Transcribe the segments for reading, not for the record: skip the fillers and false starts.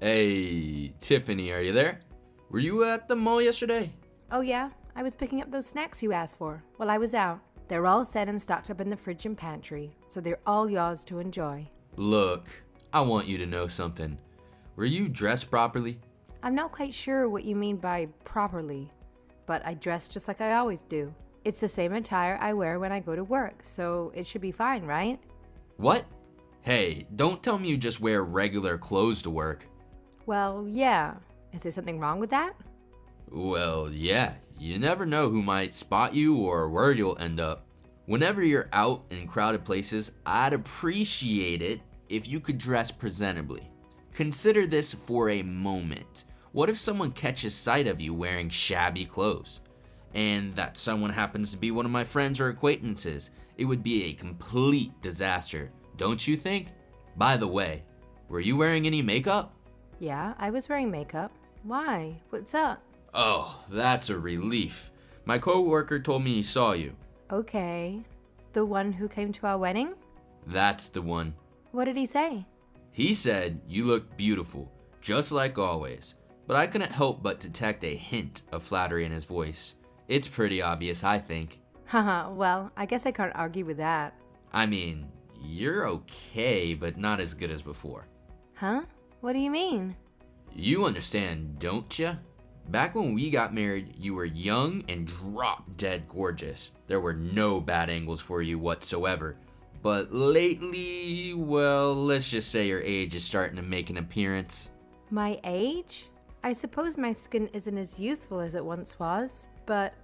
Hey, Tiffany, are you there? Were you at the mall yesterday? Oh yeah, I was picking up those snacks you asked for while I was out. They're all set and stocked up in the fridge and pantry, so they're all yours to enjoy. Look, I want you to know something. Were you dressed properly? I'm not quite sure what you mean by properly, but I dress just like I always do. It's the same attire I wear when I go to work, so it should be fine, right? What? Hey, don't tell me you just wear regular clothes to work. Well, yeah. Is there something wrong with that? Well, yeah, you never know who might spot you or where you'll end up. Whenever you're out in crowded places, I'd appreciate it if you could dress presentably. Consider this for a moment. What if someone catches sight of you wearing shabby clothes? And that someone happens to be one of my friends or acquaintances? It would be a complete disaster, don't you think? By the way, were you wearing any makeup? Yeah, I was wearing makeup. Why? What's up? Oh, that's a relief. My coworker told me he saw you. Okay. The one who came to our wedding? That's the one. What did he say? He said you look beautiful, just like always, but I couldn't help but detect a hint of flattery in his voice. It's pretty obvious, I think. Haha, well, I guess I can't argue with that. I mean, you're okay, but not as good as before. Huh? What do you mean? You understand, don't ya? Back when we got married, you were young and drop-dead gorgeous. There were no bad angles for you whatsoever. But lately, well, let's just say your age is starting to make an appearance. My age? I suppose my skin isn't as youthful as it once was, but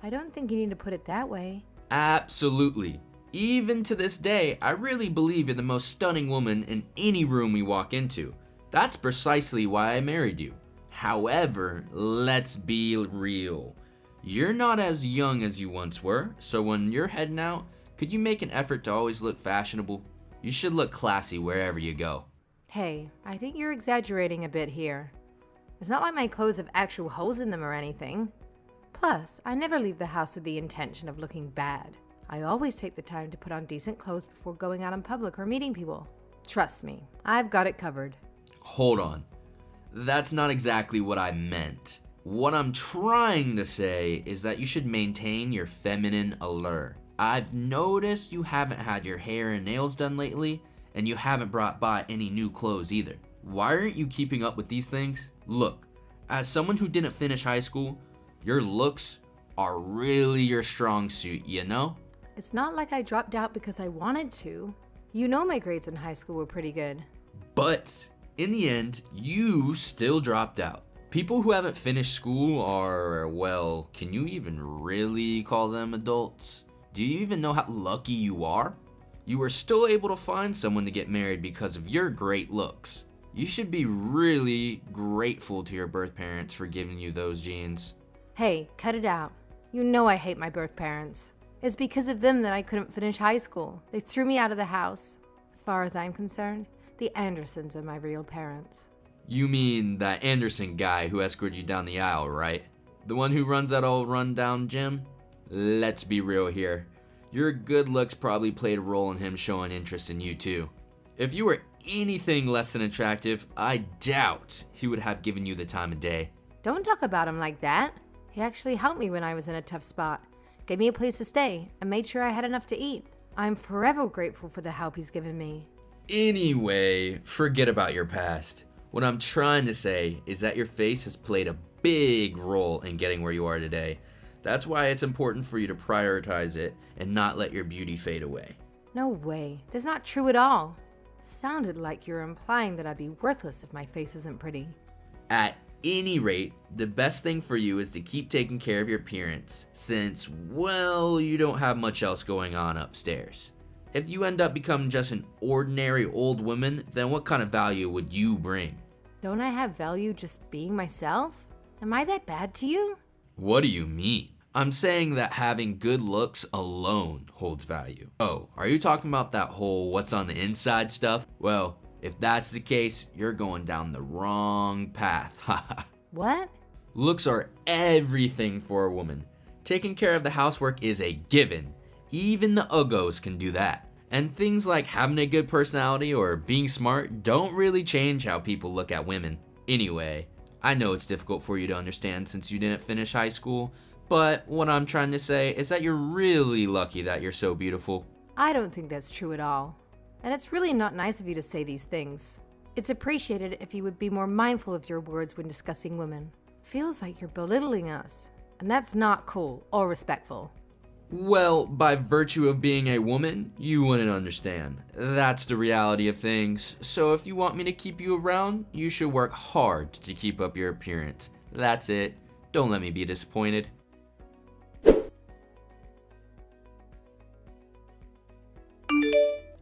I don't think you need to put it that way. Absolutely. Even to this day, I really believe you're the most stunning woman in any room we walk into. That's precisely why I married you. However, let's be real. You're not as young as you once were, so when you're heading out, could you make an effort to always look fashionable? You should look classy wherever you go. Hey, I think you're exaggerating a bit here. It's not like my clothes have actual holes in them or anything. Plus, I never leave the house with the intention of looking bad. I always take the time to put on decent clothes before going out in public or meeting people. Trust me, I've got it covered. Hold on. That's not exactly what I meant. What I'm trying to say is that you should maintain your feminine allure. I've noticed you haven't had your hair and nails done lately, and you haven't brought by any new clothes either. Why aren't you keeping up with these things? Look, as someone who didn't finish high school, your looks are really your strong suit, you know? It's not like I dropped out because I wanted to. You know my grades in high school were pretty good. But in the end, you still dropped out. People who haven't finished school are, well, can you even really call them adults? Do you even know how lucky you are? You were still able to find someone to get married because of your great looks. You should be really grateful to your birth parents for giving you those genes. Hey, cut it out. You know I hate my birth parents. It's because of them that I couldn't finish high school. They threw me out of the house. As far as I'm concerned, the Andersons are my real parents. You mean that Anderson guy who escorted you down the aisle, right? The one who runs that old rundown gym? Let's be real here. Your good looks probably played a role in him showing interest in you too. If you were anything less than attractive, I doubt he would have given you the time of day. Don't talk about him like that. He actually helped me when I was in a tough spot. Gave me a place to stay and made sure I had enough to eat. I'm forever grateful for the help he's given me. Anyway, forget about your past. What I'm trying to say is that your face has played a big role in getting where you are today. That's why it's important for you to prioritize it and not let your beauty fade away. No way. That's not true at all. Sounded like you're implying that I'd be worthless if my face isn't pretty. At any rate, the best thing for you is to keep taking care of your appearance since, well, you don't have much else going on upstairs. If you end up becoming just an ordinary old woman, then what kind of value would you bring? Don't I have value just being myself? Am I that bad to you? What do you mean? I'm saying that having good looks alone holds value. Oh, are you talking about that whole what's on the inside stuff? Well, if that's the case, you're going down the wrong path. Haha. What? Looks are everything for a woman. Taking care of the housework is a given. Even the uggos can do that. And things like having a good personality or being smart don't really change how people look at women. Anyway, I know it's difficult for you to understand since you didn't finish high school, but what I'm trying to say is that you're really lucky that you're so beautiful. I don't think that's true at all. And it's really not nice of you to say these things. It's appreciated if you would be more mindful of your words when discussing women. Feels like you're belittling us, and that's not cool or respectful. Well, by virtue of being a woman, you wouldn't understand. That's the reality of things. So if you want me to keep you around, you should work hard to keep up your appearance. That's it. Don't let me be disappointed.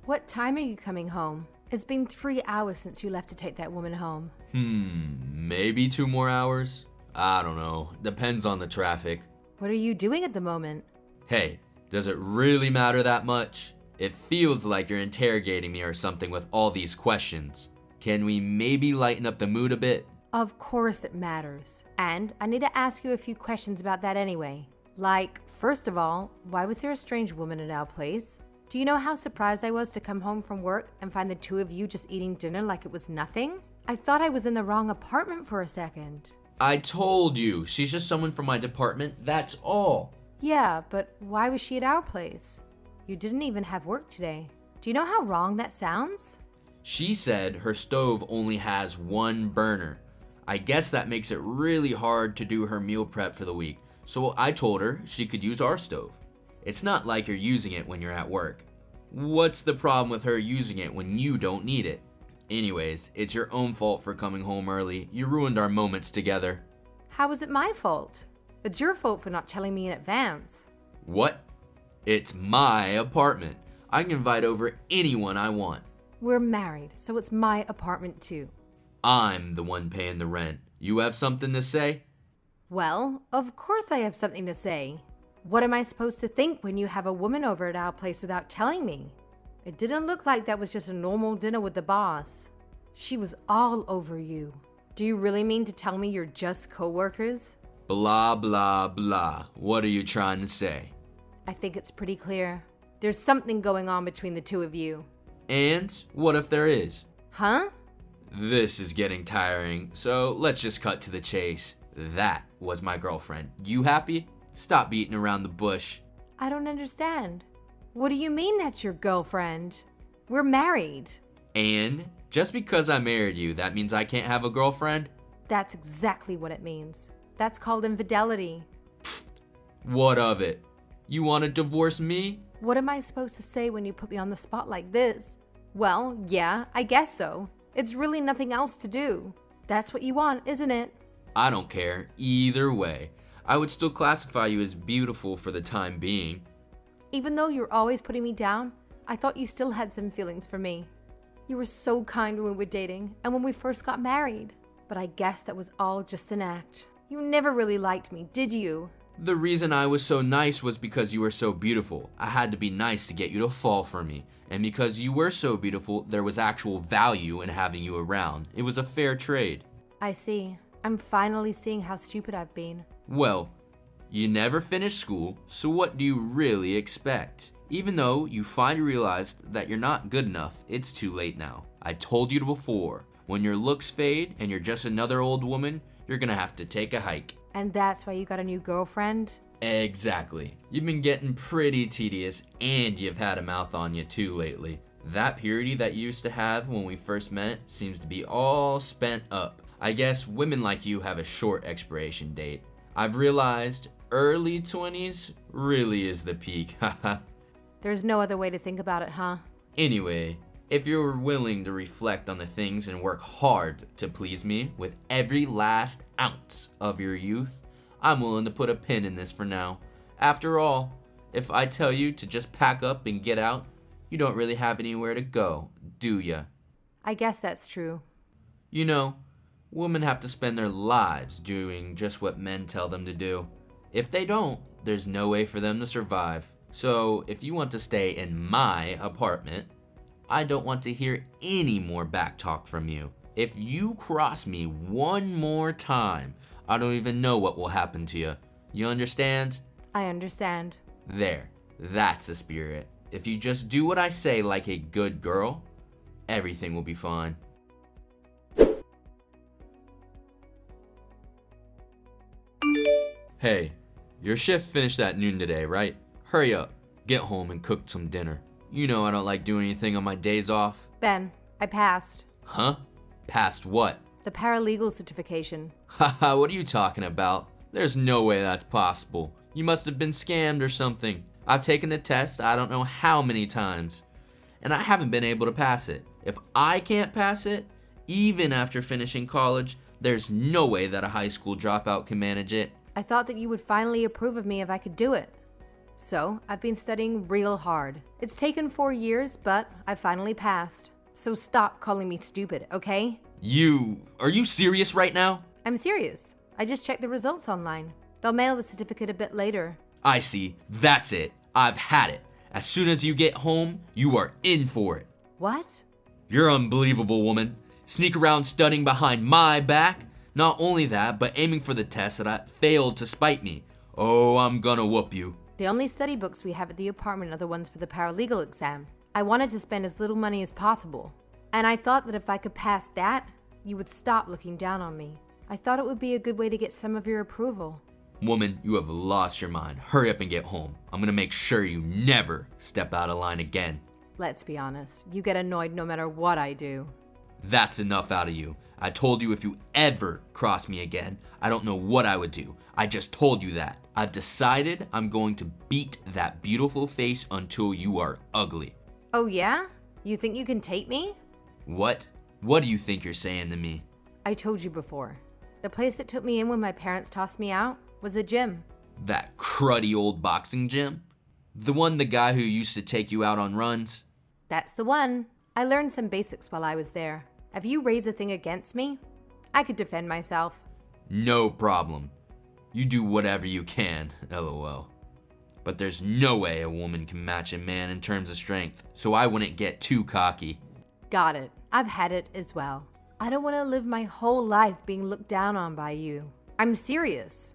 What time are you coming home? It's been 3 hours since you left to take that woman home. Maybe 2 more hours? I don't know. Depends on the traffic. What are you doing at the moment? Hey, does it really matter that much? It feels like you're interrogating me or something with all these questions. Can we maybe lighten up the mood a bit? Of course it matters. And I need to ask you a few questions about that anyway. Like, first of all, why was there a strange woman at our place? Do you know how surprised I was to come home from work and find the two of you just eating dinner like it was nothing? I thought I was in the wrong apartment for a second. I told you, she's just someone from my department, that's all. Yeah, but why was she at our place? You didn't even have work today. Do you know how wrong that sounds? She said her stove only has 1 burner. I guess that makes it really hard to do her meal prep for the week, so I told her she could use our stove. It's not like you're using it when you're at work. What's the problem with her using it when you don't need it? Anyways, it's your own fault for coming home early. You ruined our moments together. How was it my fault? It's your fault for not telling me in advance. What? It's my apartment. I can invite over anyone I want. We're married, so it's my apartment too. I'm the one paying the rent. You have something to say? Well, of course I have something to say. What am I supposed to think when you have a woman over at our place without telling me? It didn't look like that was just a normal dinner with the boss. She was all over you. Do you really mean to tell me you're just co-workers? Blah, blah, blah. What are you trying to say? I think it's pretty clear. There's something going on between the two of you. And what if there is? Huh? This is getting tiring, so let's just cut to the chase. That was my girlfriend. You happy? Stop beating around the bush. I don't understand. What do you mean that's your girlfriend? We're married. And just because I married you, that means I can't have a girlfriend? That's exactly what it means. That's called infidelity. What of it? You want to divorce me? What am I supposed to say when you put me on the spot like this? Well, yeah, I guess so. It's really nothing else to do. That's what you want, isn't it? I don't care. Either way, I would still classify you as beautiful for the time being. Even though you're always putting me down, I thought you still had some feelings for me. You were so kind when we were dating and when we first got married. But I guess that was all just an act. You never really liked me, did you? The reason I was so nice was because you were so beautiful. I had to be nice to get you to fall for me. And because you were so beautiful, there was actual value in having you around. It was a fair trade. I see. I'm finally seeing how stupid I've been. Well, you never finished school, so what do you really expect? Even though you finally realized that you're not good enough, it's too late now. I told you before, when your looks fade and you're just another old woman, you're gonna have to take a hike. And that's why you got a new girlfriend? Exactly. You've been getting pretty tedious and you've had a mouth on you too lately. That purity that you used to have when we first met seems to be all spent up. I guess women like you have a short expiration date. I've realized early 20s really is the peak, haha. There's no other way to think about it, huh? Anyway, if you're willing to reflect on the things and work hard to please me with every last ounce of your youth, I'm willing to put a pin in this for now. After all, if I tell you to just pack up and get out, you don't really have anywhere to go, do ya? I guess that's true. You know, women have to spend their lives doing just what men tell them to do. If they don't, there's no way for them to survive. So if you want to stay in my apartment, I don't want to hear any more back talk from you. If you cross me one more time, I don't even know what will happen to you. You understand? I understand. There. That's the spirit. if you just do what I say like a good girl, everything will be fine. Hey, your shift finished at noon today, right? Hurry up, get home and cook some dinner. You know I don't like doing anything on my days off. Ben, I passed. Huh? Passed what? The paralegal certification. Haha, what are you talking about? There's no way that's possible. You must have been scammed or something. I've taken the test I don't know how many times, and I haven't been able to pass it. If I can't pass it, even after finishing college, there's no way that a high school dropout can manage it. I thought that you would finally approve of me if I could do it. So, I've been studying real hard. It's taken 4 years, but I finally passed. So stop calling me stupid, okay? Are you serious right now? I'm serious. I just checked the results online. They'll mail the certificate a bit later. I see. That's it. I've had it. As soon as you get home, you are in for it. What? You're unbelievable, woman. Sneak around studying behind my back. Not only that, but aiming for the test that I failed to spite me. Oh, I'm gonna whoop you. The only study books we have at the apartment are the ones for the paralegal exam. I wanted to spend as little money as possible. And I thought that if I could pass that, you would stop looking down on me. I thought it would be a good way to get some of your approval. Woman, you have lost your mind. Hurry up and get home. I'm gonna make sure you never step out of line again. Let's be honest, you get annoyed no matter what I do. That's enough out of you. I told you if you ever cross me again, I don't know what I would do. I just told you that. I've decided I'm going to beat that beautiful face until you are ugly. Oh yeah? You think you can take me? What? What do you think you're saying to me? I told you before. The place that took me in when my parents tossed me out was a gym. That cruddy old boxing gym? The one the guy who used to take you out on runs? That's the one. I learned some basics while I was there. If you raise a thing against me, I could defend myself. No problem. You do whatever you can, lol. But there's no way a woman can match a man in terms of strength, so I wouldn't get too cocky. Got it. I've had it as well. I don't want to live my whole life being looked down on by you. I'm serious.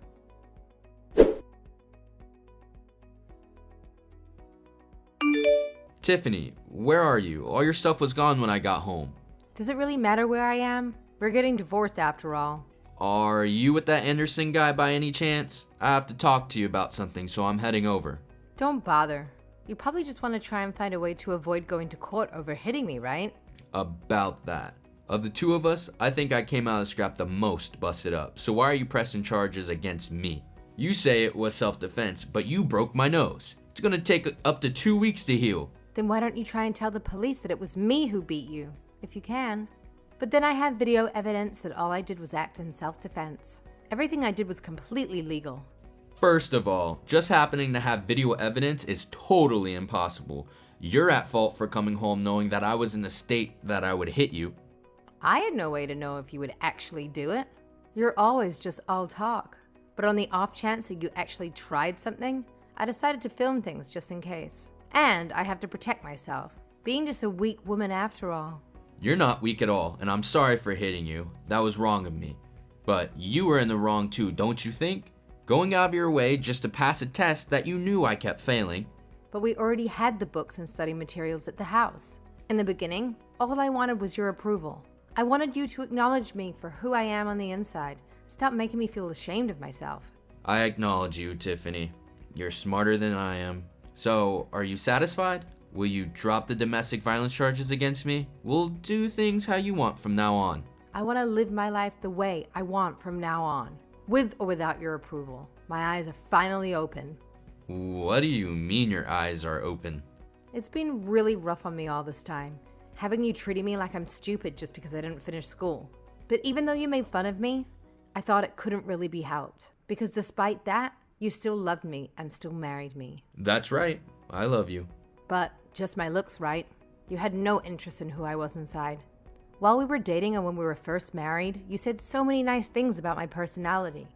Tiffany, where are you? All your stuff was gone when I got home. Does it really matter where I am? We're getting divorced after all. Are you with that Anderson guy by any chance? I have to talk to you about something, so I'm heading over. Don't bother. You probably just want to try and find a way to avoid going to court over hitting me, right? About that. Of the two of us, I think I came out of the scrap the most busted up, so why are you pressing charges against me? You say it was self-defense, but you broke my nose. It's gonna take up to 2 weeks to heal. Then why don't you try and tell the police that it was me who beat you, if you can? But then I have video evidence that all I did was act in self-defense. Everything I did was completely legal. First of all, just happening to have video evidence is totally impossible. You're at fault for coming home knowing that I was in a state that I would hit you. I had no way to know if you would actually do it. You're always just all talk. But on the off chance that you actually tried something, I decided to film things just in case. And I have to protect myself, being just a weak woman after all. You're not weak at all, and I'm sorry for hitting you. That was wrong of me. But you were in the wrong too, don't you think? Going out of your way just to pass a test that you knew I kept failing. But we already had the books and study materials at the house. In the beginning, all I wanted was your approval. I wanted you to acknowledge me for who I am on the inside. Stop making me feel ashamed of myself. I acknowledge you, Tiffany. You're smarter than I am. So, are you satisfied? Will you drop the domestic violence charges against me? We'll do things how you want from now on. I want to live my life the way I want from now on, with or without your approval. My eyes are finally open. What do you mean your eyes are open? It's been really rough on me all this time, having you treating me like I'm stupid just because I didn't finish school. But even though you made fun of me, I thought it couldn't really be helped. Because despite that, you still loved me and still married me. That's right. I love you. But just my looks, right? You had no interest in who I was inside. While we were dating and when we were first married, you said so many nice things about my personality.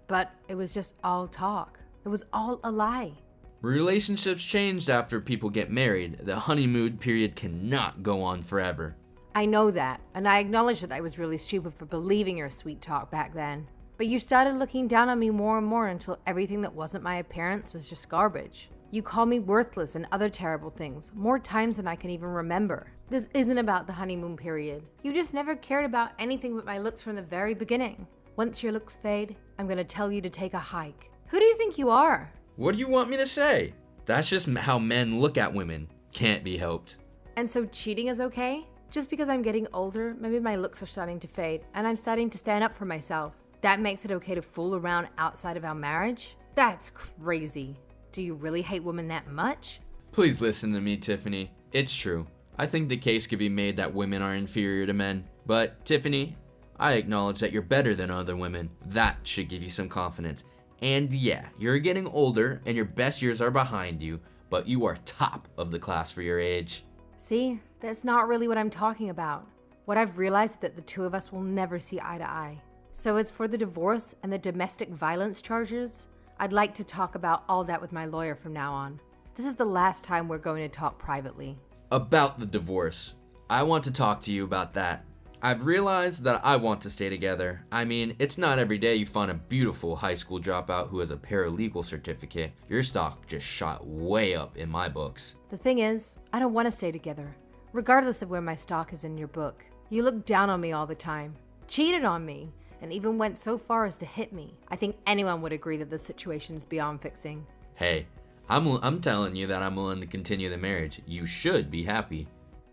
But it was just all talk. It was all a lie. Relationships changed after people get married. The honeymoon period cannot go on forever. I know that, and I acknowledge that I was really stupid for believing your sweet talk back then. But you started looking down on me more and more until everything that wasn't my appearance was just garbage. You call me worthless and other terrible things, more times than I can even remember. This isn't about the honeymoon period. You just never cared about anything but my looks from the very beginning. Once your looks fade, I'm gonna tell you to take a hike. Who do you think you are? What do you want me to say? That's just how men look at women. Can't be helped. And so cheating is okay? Just because I'm getting older, maybe my looks are starting to fade, and I'm starting to stand up for myself. That makes it okay to fool around outside of our marriage? That's crazy. Do you really hate women that much? Please listen to me, Tiffany. It's true. I think the case could be made that women are inferior to men. But, Tiffany, I acknowledge that you're better than other women. That should give you some confidence. And yeah, you're getting older and your best years are behind you, but you are top of the class for your age. See, that's not really what I'm talking about. What I've realized is that the two of us will never see eye to eye. So as for the divorce and the domestic violence charges, I'd like to talk about all that with my lawyer from now on. This is the last time we're going to talk privately. About the divorce, I want to talk to you about that. I've realized that I want to stay together. I mean, it's not every day you find a beautiful high school dropout who has a paralegal certificate. Your stock just shot way up in my books. The thing is, I don't want to stay together, regardless of where my stock is in your book. You look down on me all the time, cheated on me, and even went so far as to hit me. I think anyone would agree that the situation's beyond fixing. Hey, I'm telling you that I'm willing to continue the marriage. You should be happy.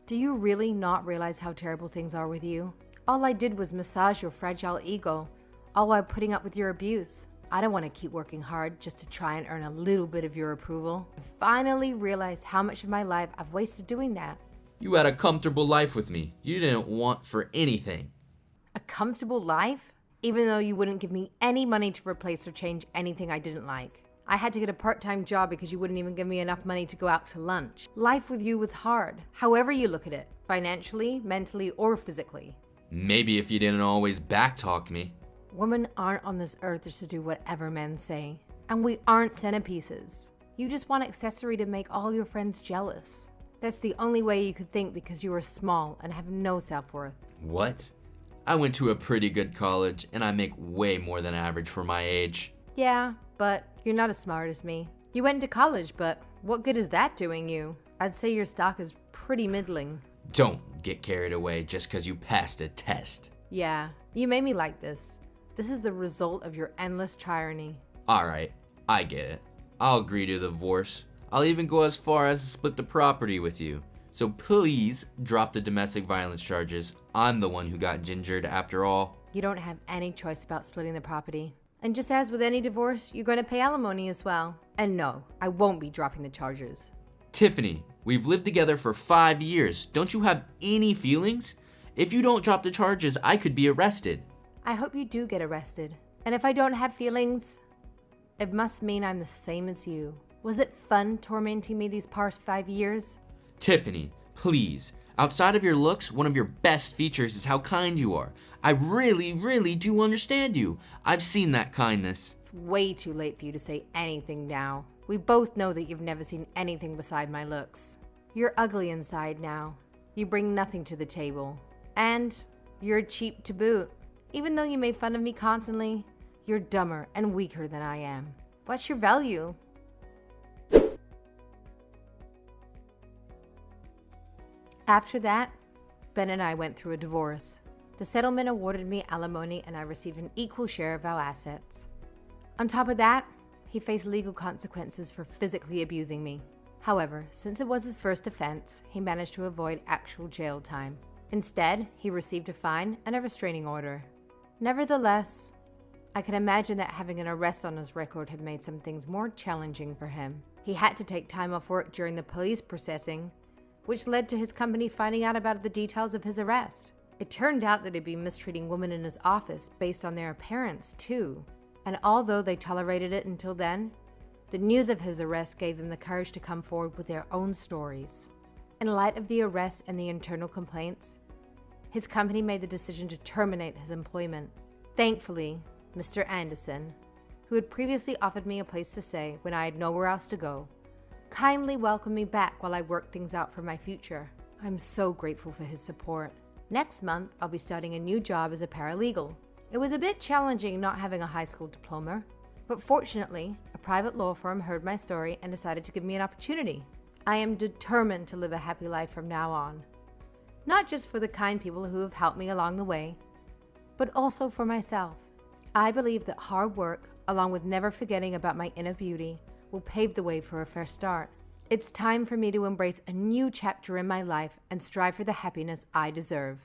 Do you really not realize how terrible things are with you? All I did was massage your fragile ego, all while putting up with your abuse. I don't want to keep working hard just to try and earn a little bit of your approval. I finally realized how much of my life I've wasted doing that. You had a comfortable life with me. You didn't want for anything. A comfortable life? Even though you wouldn't give me any money to replace or change anything I didn't like. I had to get a part-time job because you wouldn't even give me enough money to go out to lunch. Life with you was hard, however you look at it, financially, mentally, or physically. Maybe if you didn't always backtalk me. Women aren't on this earth just to do whatever men say. And we aren't centerpieces. You just want accessory to make all your friends jealous. That's the only way you could think because you are small and have no self-worth. What? I went to a pretty good college and I make way more than average for my age. Yeah, but you're not as smart as me. You went to college, but what good is that doing you? I'd say your stock is pretty middling. Don't get carried away just because you passed a test. Yeah, you made me like this. This is the result of your endless tyranny. Alright, I get it. I'll agree to the divorce. I'll even go as far as to split the property with you. So please drop the domestic violence charges. I'm the one who got gingered after all. You don't have any choice about splitting the property. And just as with any divorce, you're going to pay alimony as well. And no, I won't be dropping the charges. Tiffany, we've lived together for 5 years. Don't you have any feelings? If you don't drop the charges, I could be arrested. I hope you do get arrested. And if I don't have feelings, it must mean I'm the same as you. Was it fun tormenting me these past 5 years? Tiffany, please. Outside of your looks, one of your best features is how kind you are. I really, really do understand you. I've seen that kindness. It's way too late for you to say anything now. We both know that you've never seen anything beside my looks. You're ugly inside now. You bring nothing to the table. And you're cheap to boot. Even though you made fun of me constantly, you're dumber and weaker than I am. What's your value? After that, Ben and I went through a divorce. The settlement awarded me alimony and I received an equal share of our assets. On top of that, he faced legal consequences for physically abusing me. However, since it was his first offense, he managed to avoid actual jail time. Instead, he received a fine and a restraining order. Nevertheless, I can imagine that having an arrest on his record had made some things more challenging for him. He had to take time off work during the police processing, which led to his company finding out about the details of his arrest. It turned out that he'd been mistreating women in his office based on their appearance, too. And although they tolerated it until then, the news of his arrest gave them the courage to come forward with their own stories. In light of the arrest and the internal complaints, his company made the decision to terminate his employment. Thankfully, Mr. Anderson, who had previously offered me a place to stay when I had nowhere else to go, kindly welcomed me back while I worked things out for my future. I'm so grateful for his support. Next month, I'll be starting a new job as a paralegal. It was a bit challenging not having a high school diploma, but fortunately, a private law firm heard my story and decided to give me an opportunity. I am determined to live a happy life from now on. Not just for the kind people who have helped me along the way, but also for myself. I believe that hard work, along with never forgetting about my inner beauty, will pave the way for a fresh start. It's time for me to embrace a new chapter in my life and strive for the happiness I deserve.